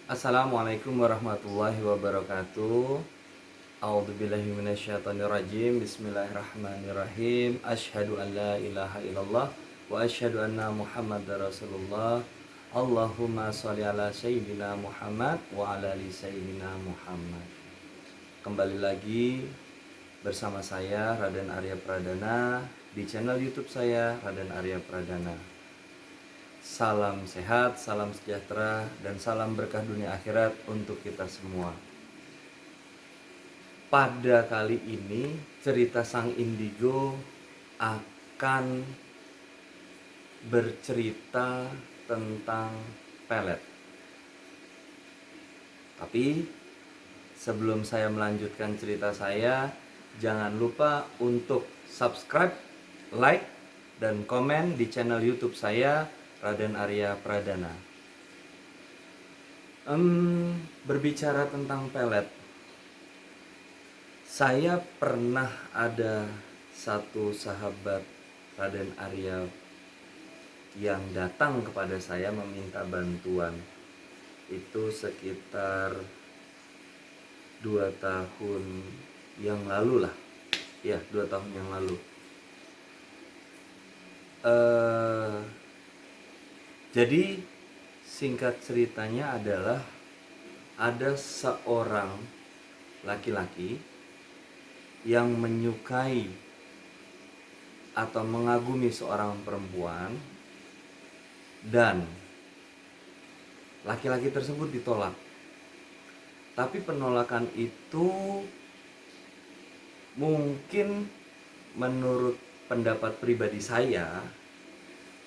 Assalamualaikum warahmatullahi wabarakatuh. A'udzubillahi minasyaitonirrajim. Bismillahirrahmanirrahim. Asyhadu an la ilaha illallah wa asyhadu anna Muhammadar Rasulullah. Allahumma sholli ala sayyidina Muhammad wa ala ali sayyidina Muhammad. Kembali lagi bersama saya Raden Arya Pradana di channel YouTube saya Raden Arya Pradana. Salam sehat, salam sejahtera, dan salam berkah dunia akhirat untuk kita semua. Pada kali ini, cerita Sang Indigo akan bercerita tentang pelet. Tapi sebelum saya melanjutkan cerita saya, jangan lupa untuk subscribe, like, dan komen di channel YouTube saya Raden Arya Pradana. Berbicara tentang pelet, saya pernah ada satu sahabat Raden Arya yang datang kepada saya meminta bantuan. Itu sekitar 2 tahun yang lalu lah. Ya, 2 tahun yang lalu. Jadi singkat ceritanya adalah ada seorang laki-laki yang menyukai atau mengagumi seorang perempuan, dan laki-laki tersebut ditolak. Tapi penolakan itu mungkin menurut pendapat pribadi saya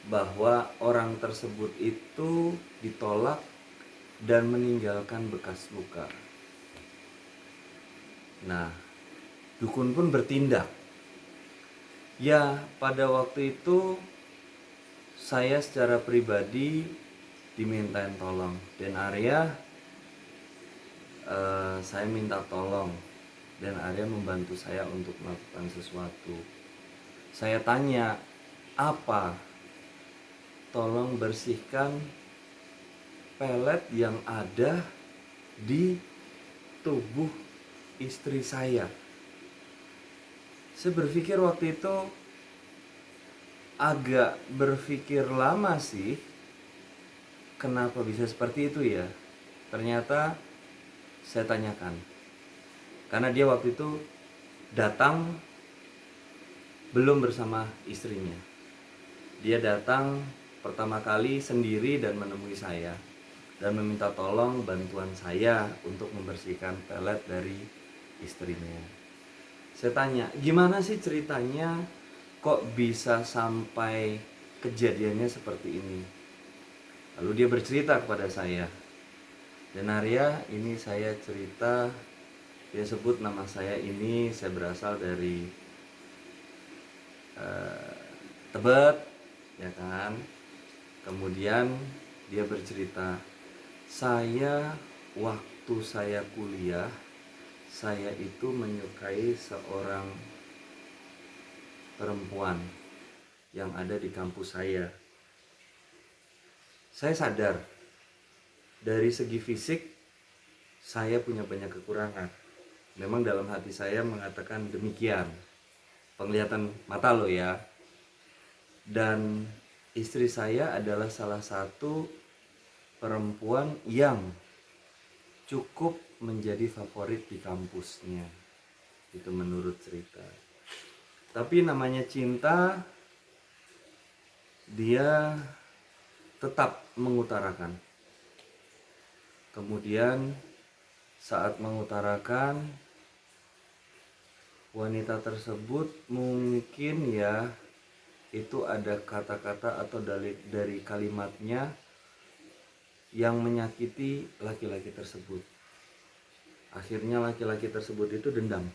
bahwa orang tersebut itu ditolak dan meninggalkan bekas luka. Nah, dukun pun bertindak. Ya, pada waktu itu saya secara pribadi dimintain tolong. Dan Arya, saya minta tolong. Dan Arya membantu saya untuk melakukan sesuatu. Saya tanya, apa? Tolong bersihkan pelet yang ada di tubuh istri saya. Saya berpikir waktu itu agak berpikir lama sih, kenapa bisa seperti itu ya. Ternyata saya tanyakan, karena dia waktu itu datang belum bersama istrinya. Dia datang pertama kali sendiri dan menemui saya dan meminta tolong bantuan saya untuk membersihkan pelet dari istrinya. Saya tanya, gimana sih ceritanya kok bisa sampai kejadiannya seperti ini? Lalu dia bercerita kepada saya. Dan Arya, ini saya cerita, dia sebut nama saya ini, saya berasal dari Tebet, ya kan. Kemudian dia bercerita, saya waktu saya kuliah, saya itu menyukai seorang perempuan yang ada di kampus saya. Saya sadar dari segi fisik saya punya banyak kekurangan. Memang dalam hati saya mengatakan demikian. Penglihatan mata lo ya. Dan istri saya adalah salah satu perempuan yang cukup menjadi favorit di kampusnya. Itu menurut cerita. Tapi namanya cinta, dia tetap mengutarakan. Kemudian saat mengutarakan, wanita tersebut mungkin ya itu ada kata-kata atau dari kalimatnya yang menyakiti laki-laki tersebut. Akhirnya laki-laki tersebut itu dendam.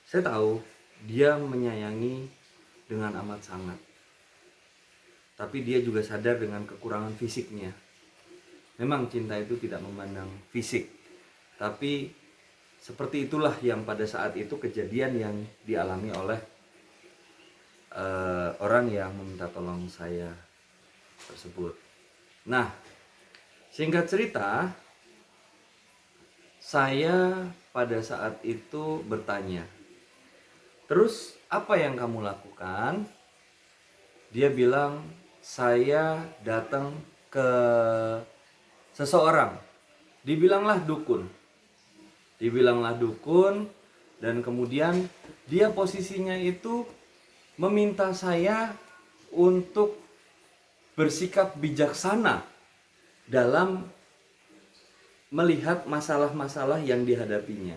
Saya tahu dia menyayangi dengan amat sangat. Tapi dia juga sadar dengan kekurangan fisiknya. Memang cinta itu tidak memandang fisik. Tapi seperti itulah yang pada saat itu kejadian yang dialami oleh orang yang meminta tolong saya tersebut. Nah, singkat cerita, saya pada saat itu bertanya, terus apa yang kamu lakukan? Dia bilang, saya datang ke seseorang. Dibilanglah dukun. Dibilanglah dukun, dan kemudian dia posisinya itu meminta saya untuk bersikap bijaksana dalam melihat masalah-masalah yang dihadapinya.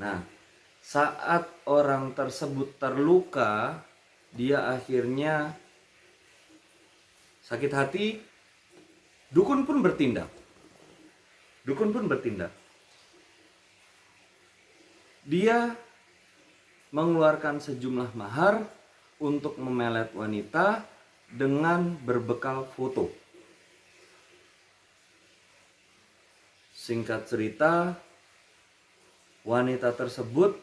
Nah, saat orang tersebut terluka, dia akhirnya sakit hati, dukun pun bertindak. Dukun pun bertindak. Dia mengeluarkan sejumlah mahar untuk memelet wanita dengan berbekal foto. Singkat cerita, wanita tersebut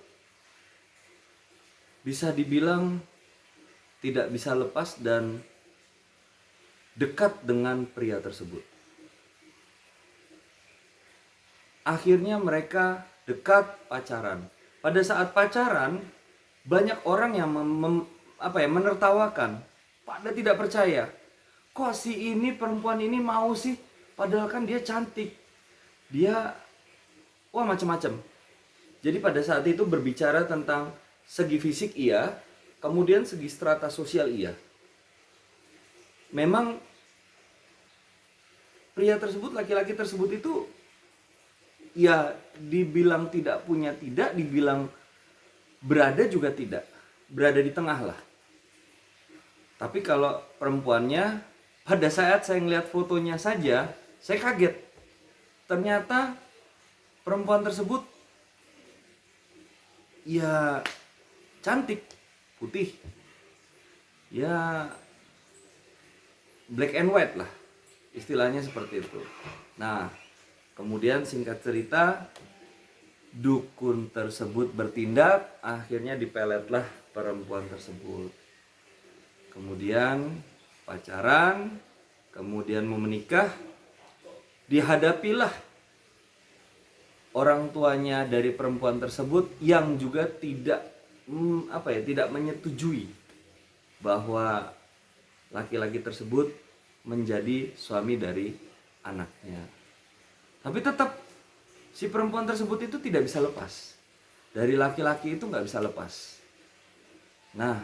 bisa dibilang tidak bisa lepas dan dekat dengan pria tersebut. Akhirnya mereka dekat, pacaran. Pada saat pacaran, banyak orang yang menertawakan, pada tidak percaya. Kok si ini, perempuan ini mau sih? Padahal kan dia cantik. Dia macam-macam. Jadi pada saat itu berbicara tentang segi fisik iya, kemudian segi strata sosial iya. Memang pria tersebut, laki-laki tersebut itu ya dibilang tidak punya tidak, dibilang berada juga tidak. Berada di tengah lah. Tapi kalau perempuannya, pada saat saya ngeliat fotonya saja, saya kaget. Ternyata perempuan tersebut ya cantik, putih, ya black and white lah, istilahnya seperti itu. Nah, kemudian singkat cerita, dukun tersebut bertindak, akhirnya dipeletlah perempuan tersebut. Kemudian pacaran, kemudian mau menikah, dihadapilah orang tuanya dari perempuan tersebut yang juga tidak tidak menyetujui bahwa laki-laki tersebut menjadi suami dari anaknya. Tapi tetap si perempuan tersebut itu tidak bisa lepas dari laki-laki itu, nggak bisa lepas. Nah,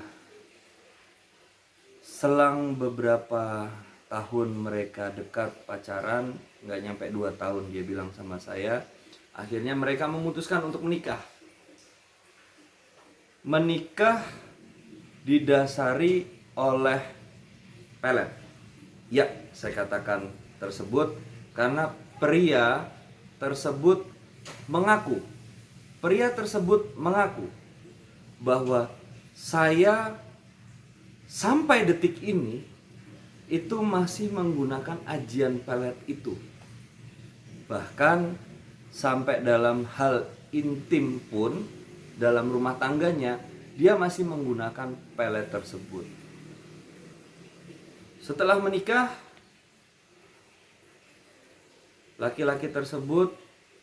selang beberapa tahun mereka dekat pacaran, nggak nyampe 2 tahun dia bilang sama saya, akhirnya mereka memutuskan untuk menikah. Menikah didasari oleh pelet. Ya, saya katakan tersebut karena pria tersebut mengaku bahwa saya sampai detik ini itu masih menggunakan ajian pelet itu. Bahkan sampai dalam hal intim pun, dalam rumah tangganya, dia masih menggunakan pelet tersebut. Setelah menikah, laki-laki tersebut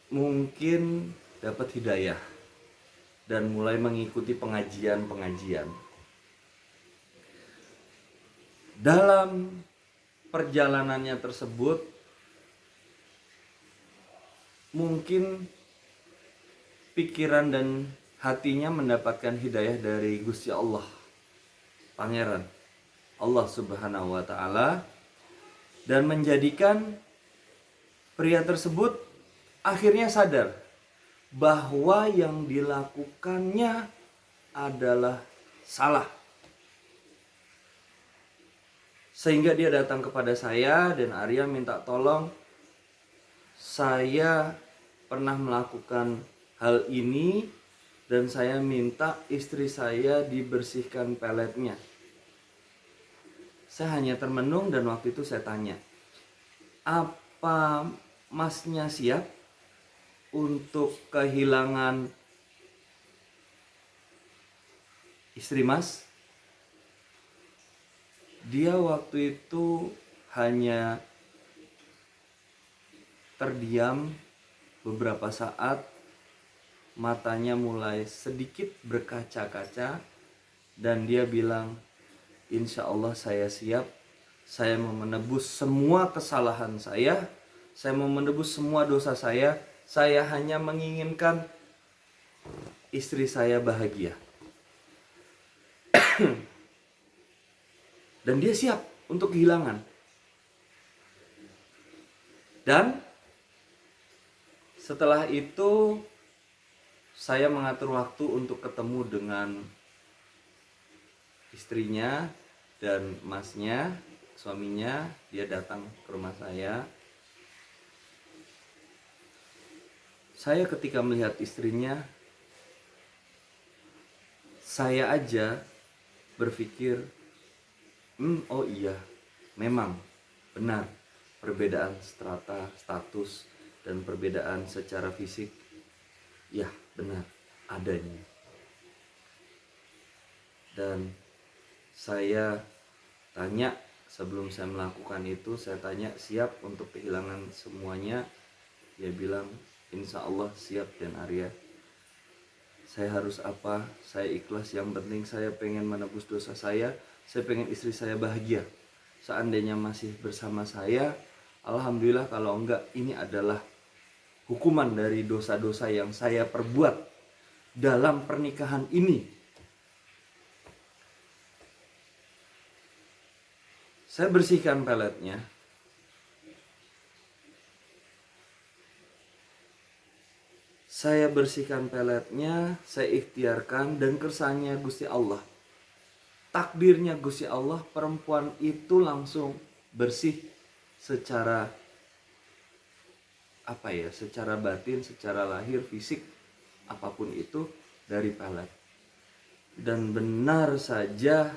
mungkin dapat hidayah dan mulai mengikuti pengajian-pengajian. Dalam perjalanannya tersebut, mungkin pikiran dan hatinya mendapatkan hidayah dari Gusti Allah, Pangeran Allah Subhanahu wa Ta'ala, dan menjadikan pria tersebut akhirnya sadar bahwa yang dilakukannya adalah salah. Sehingga dia datang kepada saya dan Arya minta tolong, saya pernah melakukan hal ini dan saya minta istri saya dibersihkan peletnya. Saya hanya termenung dan waktu itu saya tanya, apa masnya siap untuk kehilangan istri mas? Dia waktu itu hanya terdiam beberapa saat, matanya mulai sedikit berkaca-kaca, dan dia bilang, insya Allah saya siap, saya mau menebus semua kesalahan saya mau menebus semua dosa saya hanya menginginkan istri saya bahagia. Dan dia siap untuk kehilangan. Dan setelah itu saya mengatur waktu untuk ketemu dengan istrinya dan masnya, suaminya. Dia datang ke rumah saya. Saya ketika melihat istrinya, saya aja berpikir, oh iya, memang benar perbedaan strata, status, dan perbedaan secara fisik, ya benar adanya. Dan saya tanya, sebelum saya melakukan itu, saya tanya, siap untuk kehilangan semuanya? Dia bilang, insya Allah siap dan Arya. Saya harus apa? Saya ikhlas, yang penting saya pengen menebus dosa saya pengen istri saya bahagia. Seandainya masih bersama saya, alhamdulillah, kalau enggak, ini adalah hukuman dari dosa-dosa yang saya perbuat dalam pernikahan ini. Saya bersihkan peletnya. Saya bersihkan peletnya, saya ikhtiarkan, dan kersanya Gusti Allah. Takdirnya Gusti Allah, perempuan itu langsung bersih secara secara batin, secara lahir, fisik, apapun itu, dari pelet. Dan benar saja,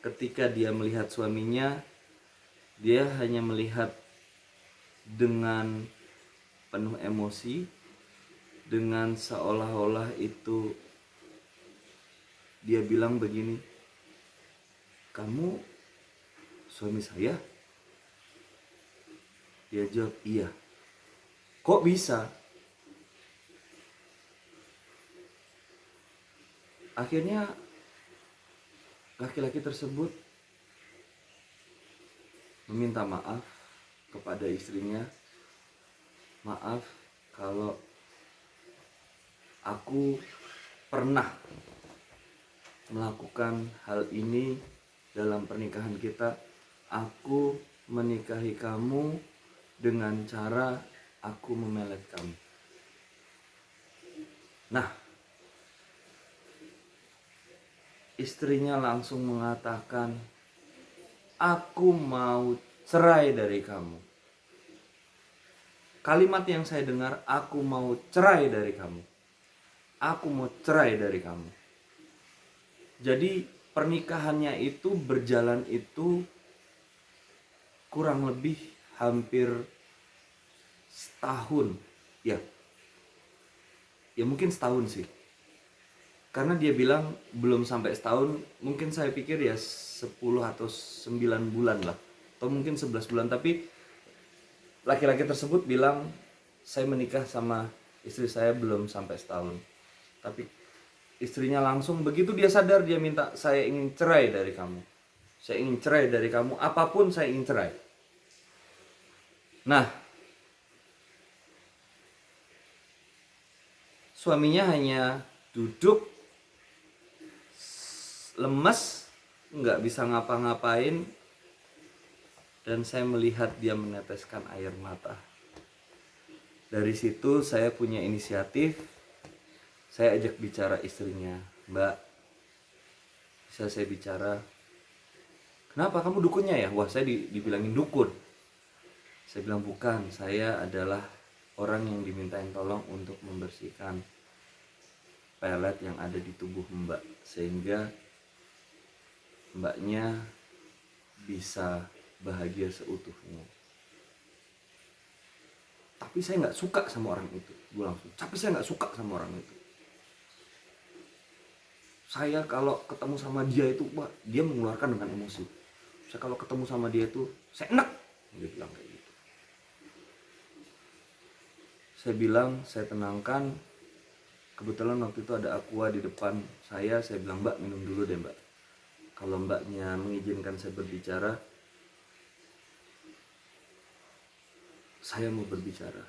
ketika dia melihat suaminya, dia hanya melihat dengan penuh emosi, dengan seolah-olah itu dia bilang begini, kamu suami saya? Dia jawab, iya. Kok bisa? Akhirnya laki-laki tersebut meminta maaf kepada istrinya. Maaf kalau aku pernah melakukan hal ini dalam pernikahan kita. Aku menikahi kamu dengan cara aku memelet kamu. Nah, istrinya langsung mengatakan, aku mau cerai dari kamu. Kalimat yang saya dengar, aku mau cerai dari kamu. Aku mau cerai dari kamu. Jadi pernikahannya itu berjalan itu kurang lebih hampir setahun. Ya mungkin setahun sih. Karena dia bilang belum sampai setahun, mungkin saya pikir ya 10 atau 9 bulan lah. Atau mungkin 11 bulan, tapi laki-laki tersebut bilang, saya menikah sama istri saya belum sampai setahun. Tapi istrinya langsung, begitu dia sadar, dia minta, saya ingin cerai dari kamu. Saya ingin cerai dari kamu, apapun saya ingin cerai. Nah, suaminya hanya duduk lemes, nggak bisa ngapa-ngapain, dan saya melihat dia meneteskan air mata. Dari situ saya punya inisiatif. Saya ajak bicara istrinya, Mbak, bisa saya bicara? Kenapa, kamu dukunnya ya? Wah, saya dibilangin dukun. Saya bilang, bukan, saya adalah orang yang dimintain tolong untuk membersihkan pelet yang ada di tubuh Mbak, sehingga Mbaknya bisa bahagia seutuhnya. Tapi saya nggak suka sama orang itu. Gue langsung, tapi saya nggak suka sama orang itu. Saya kalau ketemu sama dia itu, wah, dia mengeluarkan dengan emosi. Saya kalau ketemu sama dia itu, saya enak. Dia bilang kayak gitu. Saya bilang, saya tenangkan. Kebetulan waktu itu ada aqua di depan saya bilang, Mbak minum dulu deh Mbak. Kalau Mbaknya mengizinkan saya berbicara, saya mau berbicara.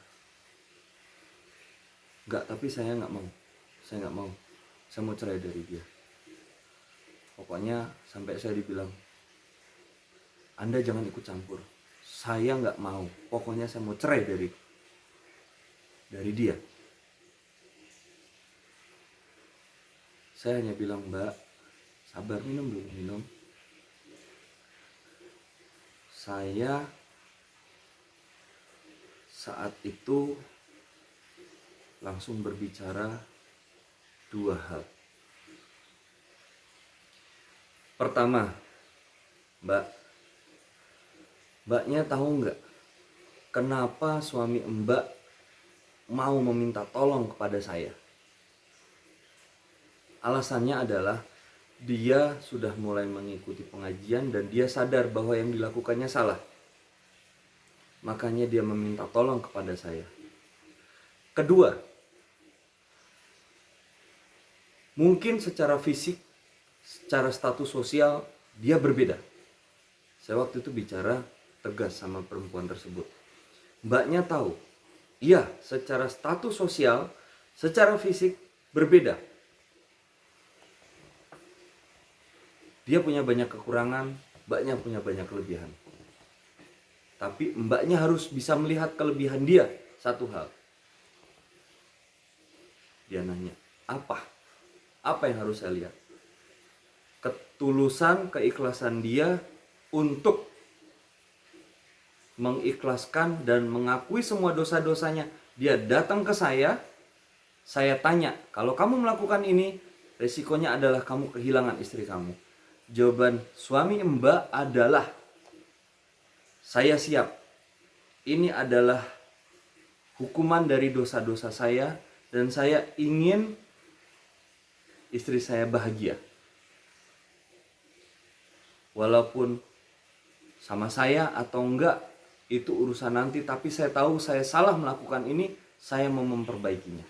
Enggak, tapi saya nggak mau. Saya mau cerai dari dia. Pokoknya sampai saya dibilang, Anda jangan ikut campur. Saya nggak mau. Pokoknya saya mau cerai dari dia. Saya hanya bilang, Mbak, sabar, minum dulu, minum. Saya saat itu langsung berbicara dua hal. Pertama, Mbaknya tahu nggak kenapa suami Mbak mau meminta tolong kepada saya? Alasannya adalah dia sudah mulai mengikuti pengajian dan dia sadar bahwa yang dilakukannya salah. Makanya dia meminta tolong kepada saya. Kedua, mungkin secara fisik, secara status sosial dia berbeda. Saya waktu itu bicara tegas sama perempuan tersebut. Mbaknya tahu, iya, secara status sosial, secara fisik berbeda. Dia punya banyak kekurangan, mbaknya punya banyak kelebihan. Tapi mbaknya harus bisa melihat kelebihan dia. Satu hal. Dia nanya, apa? Apa yang harus saya lihat? Ketulusan, keikhlasan dia untuk mengikhlaskan dan mengakui semua dosa-dosanya. Dia datang ke saya tanya, kalau kamu melakukan ini, resikonya adalah kamu kehilangan istri kamu. Jawaban suami Mbak adalah, saya siap. Ini adalah hukuman dari dosa-dosa saya dan saya ingin istri saya bahagia. Walaupun sama saya atau enggak, itu urusan nanti, tapi saya tahu saya salah melakukan ini, saya mau memperbaikinya.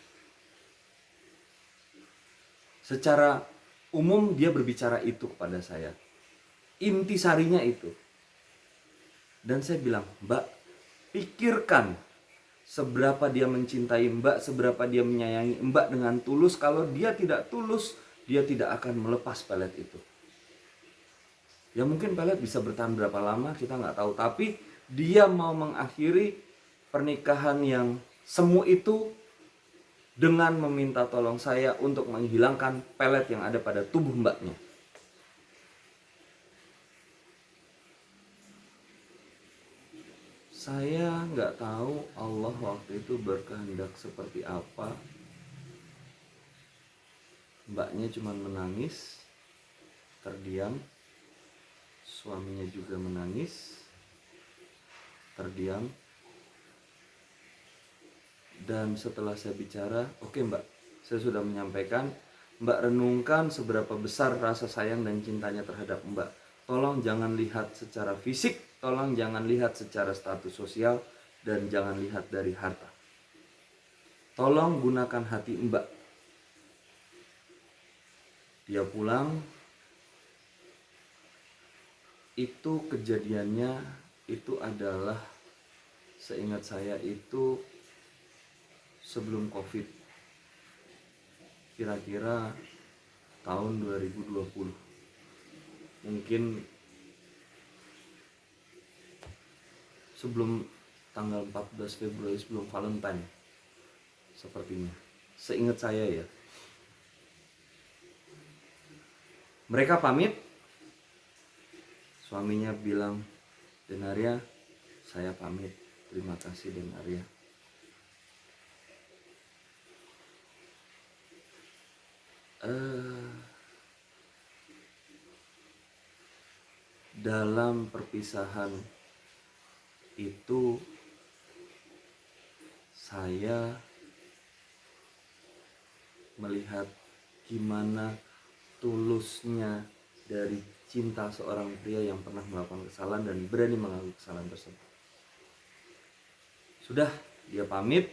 Secara umum dia berbicara itu kepada saya. Intisarinya itu. Dan saya bilang, Mbak, pikirkan seberapa dia mencintai Mbak, seberapa dia menyayangi Mbak dengan tulus. Kalau dia tidak tulus, dia tidak akan melepas pelet itu. Ya mungkin pelet bisa bertahan berapa lama, kita nggak tahu. Tapi dia mau mengakhiri pernikahan yang semu itu dengan meminta tolong saya untuk menghilangkan pelet yang ada pada tubuh mbaknya. Saya nggak tahu Allah waktu itu berkehendak seperti apa. Mbaknya cuma menangis, terdiam. Suaminya juga menangis, terdiam. Dan setelah saya bicara, oke Mbak, saya sudah menyampaikan, Mbak renungkan seberapa besar rasa sayang dan cintanya terhadap Mbak. Tolong jangan lihat secara fisik, tolong jangan lihat secara status sosial, dan jangan lihat dari harta. Tolong gunakan hati Mbak. Dia pulang, itu kejadiannya itu adalah, seingat saya itu sebelum COVID, kira-kira tahun 2020, mungkin sebelum tanggal 14 Februari, sebelum Valentine sepertinya, seingat saya ya. Mereka pamit, suaminya bilang, Denaria, saya pamit, terima kasih Denaria. Dalam perpisahan itu saya melihat gimana tulusnya dari cinta seorang pria yang pernah melakukan kesalahan dan berani mengakui kesalahan tersebut. Sudah, dia pamit,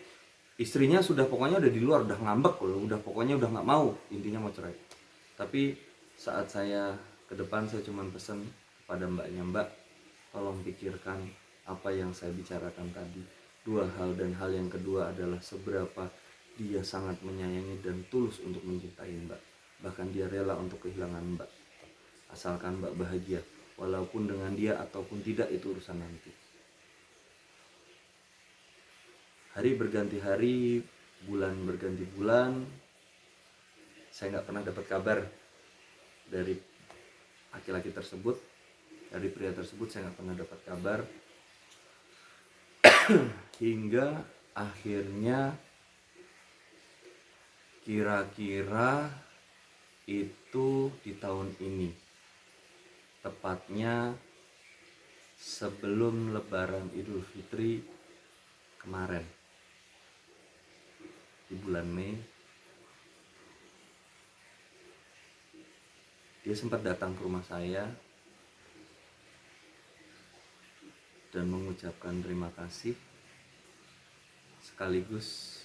Istrinya sudah pokoknya udah di luar, udah ngambek loh, udah pokoknya udah nggak mau, intinya mau cerai. Tapi saat saya ke depan, saya cuma pesan kepada mbaknya, Mbak, tolong pikirkan apa yang saya bicarakan tadi. Dua hal, dan hal yang kedua adalah seberapa dia sangat menyayangi dan tulus untuk mencintai Mbak. Bahkan dia rela untuk kehilangan Mbak. Asalkan Mbak bahagia, walaupun dengan dia ataupun tidak itu urusan nanti. Hari berganti hari, bulan berganti bulan, saya nggak pernah dapat kabar dari laki-laki tersebut, dari pria tersebut. Saya nggak pernah dapat kabar hingga akhirnya kira-kira itu di tahun ini, tepatnya sebelum Lebaran Idul Fitri kemarin, di bulan Mei, dia sempat datang ke rumah saya dan mengucapkan terima kasih, sekaligus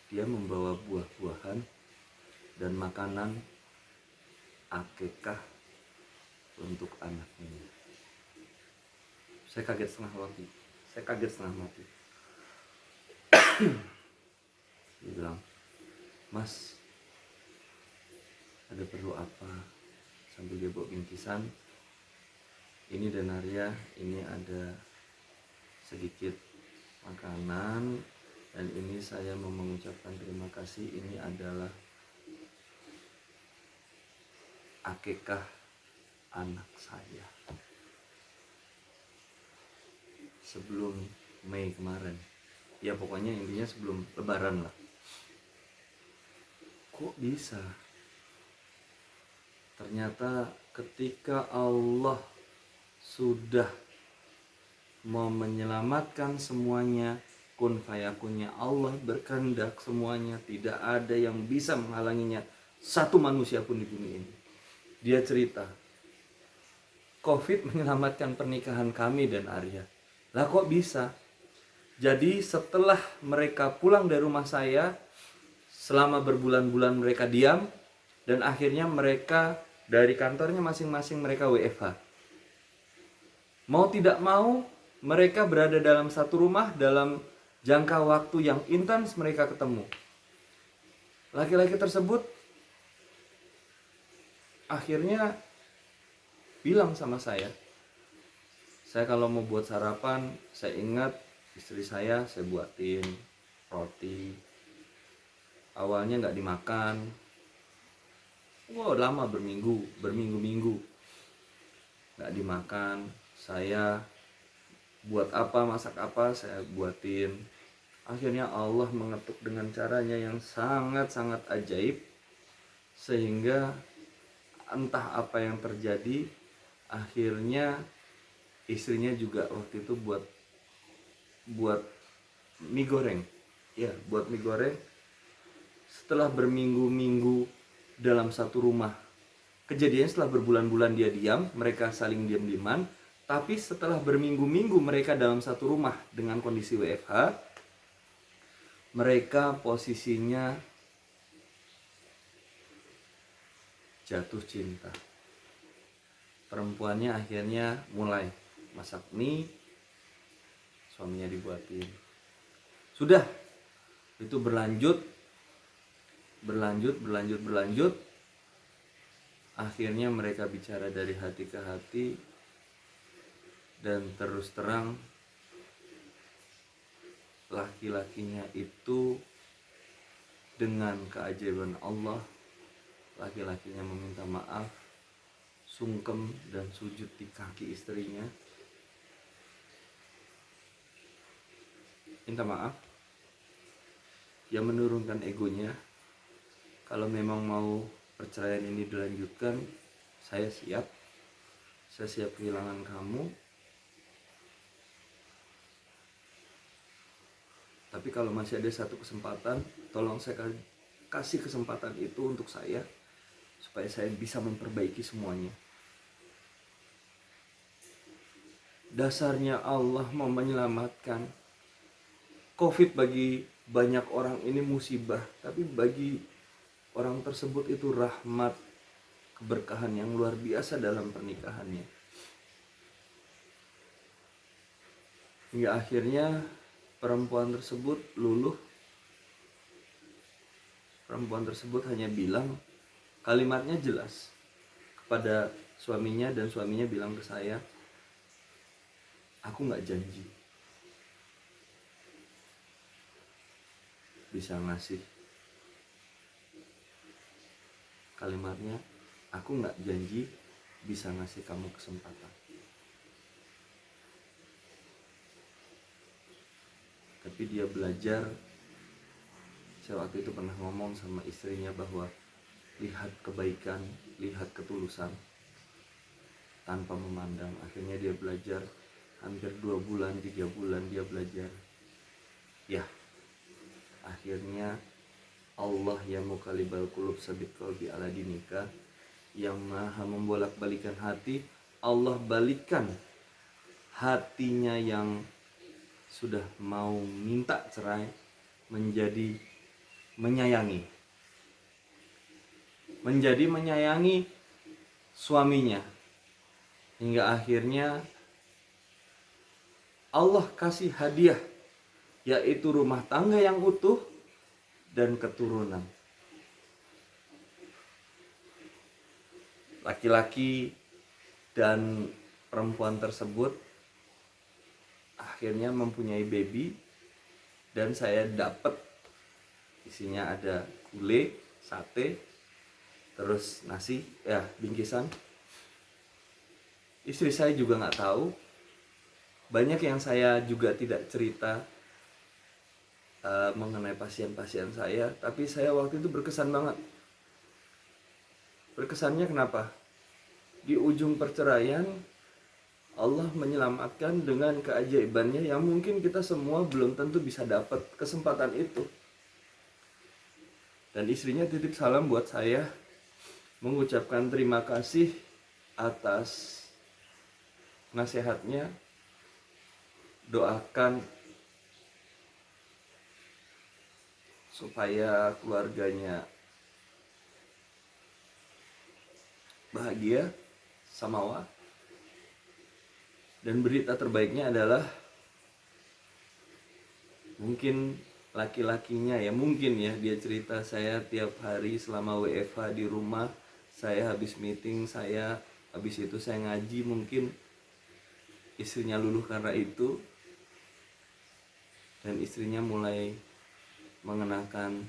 dia membawa buah-buahan dan makanan akikah untuk anaknya. Saya kaget setengah mati. Dia bilang, Mas, ada perlu apa? Sambil dia bawa bingkisan, ini dan Arya, ini ada sedikit makanan, dan ini saya mau mengucapkan terima kasih. Ini adalah akikah anak saya sebelum Mei kemarin. Ya pokoknya intinya sebelum Lebaran lah. Kok bisa? Ternyata ketika Allah sudah mau menyelamatkan semuanya, kun fayakunnya Allah berkehendak semuanya, tidak ada yang bisa menghalanginya, satu manusia pun di dunia ini. Dia cerita, COVID menyelamatkan pernikahan kami dan Arya. Lah kok bisa? Jadi setelah mereka pulang dari rumah saya, selama berbulan-bulan mereka diam, dan akhirnya mereka dari kantornya masing-masing mereka WFH. Mau tidak mau, mereka berada dalam satu rumah dalam jangka waktu yang intens mereka ketemu. Laki-laki tersebut akhirnya bilang sama saya kalau mau buat sarapan, saya ingat istri saya buatin roti. Awalnya nggak dimakan. Wow, lama berminggu-minggu nggak dimakan. Saya buat apa, masak apa, saya buatin. Akhirnya Allah mengetuk dengan caranya yang sangat-sangat ajaib, sehingga entah apa yang terjadi, akhirnya istrinya juga waktu itu buat mie goreng. Ya, buat mie goreng. Setelah berminggu-minggu dalam satu rumah, kejadiannya setelah berbulan-bulan dia diam, mereka saling diam-diaman. Tapi setelah berminggu-minggu mereka dalam satu rumah dengan kondisi WFH, mereka posisinya jatuh cinta. Perempuannya akhirnya mulai masak mie, suaminya dibuatin. Sudah, itu berlanjut. Akhirnya mereka bicara dari hati ke hati, dan terus terang laki-lakinya itu dengan keajaiban Allah, laki-lakinya meminta maaf, sungkem dan sujud di kaki istrinya, minta maaf. Dia menurunkan egonya. Kalau memang mau perceraian ini dilanjutkan, saya siap kehilangan kamu. Tapi kalau masih ada satu kesempatan, tolong saya kasih kesempatan itu untuk saya, supaya saya bisa memperbaiki semuanya. Dasarnya Allah mau menyelamatkan, COVID bagi banyak orang ini musibah, tapi bagi orang tersebut itu rahmat, keberkahan yang luar biasa dalam pernikahannya. Hingga akhirnya perempuan tersebut luluh. Perempuan tersebut hanya bilang, kalimatnya jelas kepada suaminya, dan suaminya bilang ke saya, aku gak janji bisa ngasih. Kalimatnya, aku gak janji bisa ngasih kamu kesempatan. Tapi dia belajar. Saya waktu itu pernah ngomong sama istrinya bahwa lihat kebaikan, lihat ketulusan tanpa memandang. Akhirnya dia belajar hampir 2 bulan, 3 bulan dia belajar. Ya, akhirnya Allah yang muqallibal qulub sabit qalbi ala dinika, yang maha membolak-balikan hati, Allah balikan hatinya yang sudah mau minta cerai menjadi menyayangi suaminya. Hingga akhirnya Allah kasih hadiah, yaitu rumah tangga yang utuh dan keturunan. Laki-laki dan perempuan tersebut akhirnya mempunyai baby, dan saya dapat isinya ada gulai, sate, terus nasi, ya bingkisan. Istri saya juga nggak tahu. Banyak yang saya juga tidak cerita mengenai pasien-pasien saya, tapi saya waktu itu berkesan banget. Berkesannya kenapa? Di ujung perceraian Allah menyelamatkan dengan keajaibannya yang mungkin kita semua belum tentu bisa dapat kesempatan itu. Dan istrinya titip salam buat saya, mengucapkan terima kasih atas nasihatnya. Doakan supaya keluarganya bahagia, samawa. Dan berita terbaiknya adalah mungkin laki-lakinya ya, mungkin ya, dia cerita, saya tiap hari selama WFH di rumah, saya habis meeting, saya habis itu saya ngaji, mungkin istrinya luluh karena itu, dan istrinya mulai mengenakan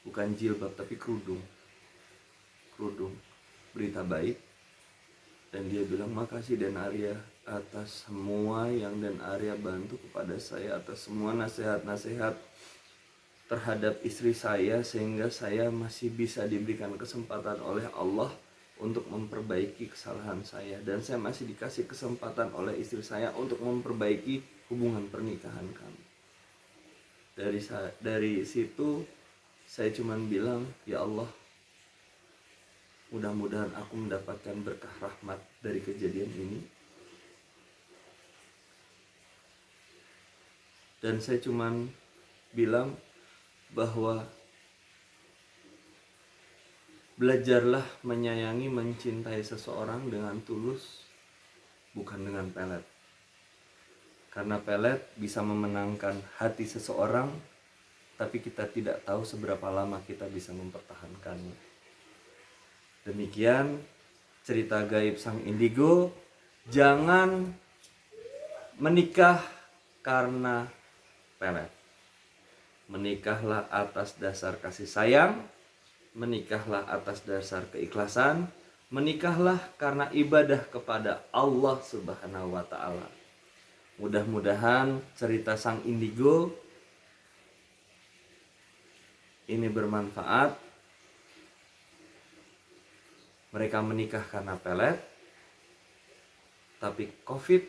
bukan jilbab tapi kerudung. Berita baik. Dan dia bilang, makasih Dan Arya atas semua yang Dan Arya bantu kepada saya, atas semua nasihat-nasihat terhadap istri saya, sehingga saya masih bisa diberikan kesempatan oleh Allah untuk memperbaiki kesalahan saya, dan saya masih dikasih kesempatan oleh istri saya untuk memperbaiki hubungan pernikahan kami. Dari situ saya cuman bilang, ya Allah, mudah-mudahan aku mendapatkan berkah rahmat dari kejadian ini. Dan saya cuman bilang bahwa belajarlah menyayangi, mencintai seseorang dengan tulus, bukan dengan pelet. Karena pelet bisa memenangkan hati seseorang, tapi kita tidak tahu seberapa lama kita bisa mempertahankannya. Demikian cerita gaib sang indigo. Jangan menikah karena pelet. Menikahlah atas dasar kasih sayang, menikahlah atas dasar keikhlasan, menikahlah karena ibadah kepada Allah Subhanahu wa Ta'ala. Mudah-mudahan cerita sang indigo ini bermanfaat. Mereka menikah karena pelet, tapi COVID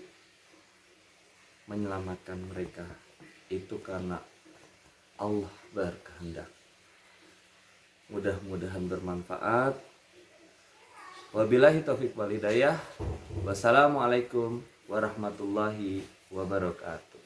menyelamatkan mereka. Itu karena Allah berkehendak. Mudah-mudahan bermanfaat. Wabillahi taufiq wal hidayah. Wassalamualaikum warahmatullahi wabarakatuh.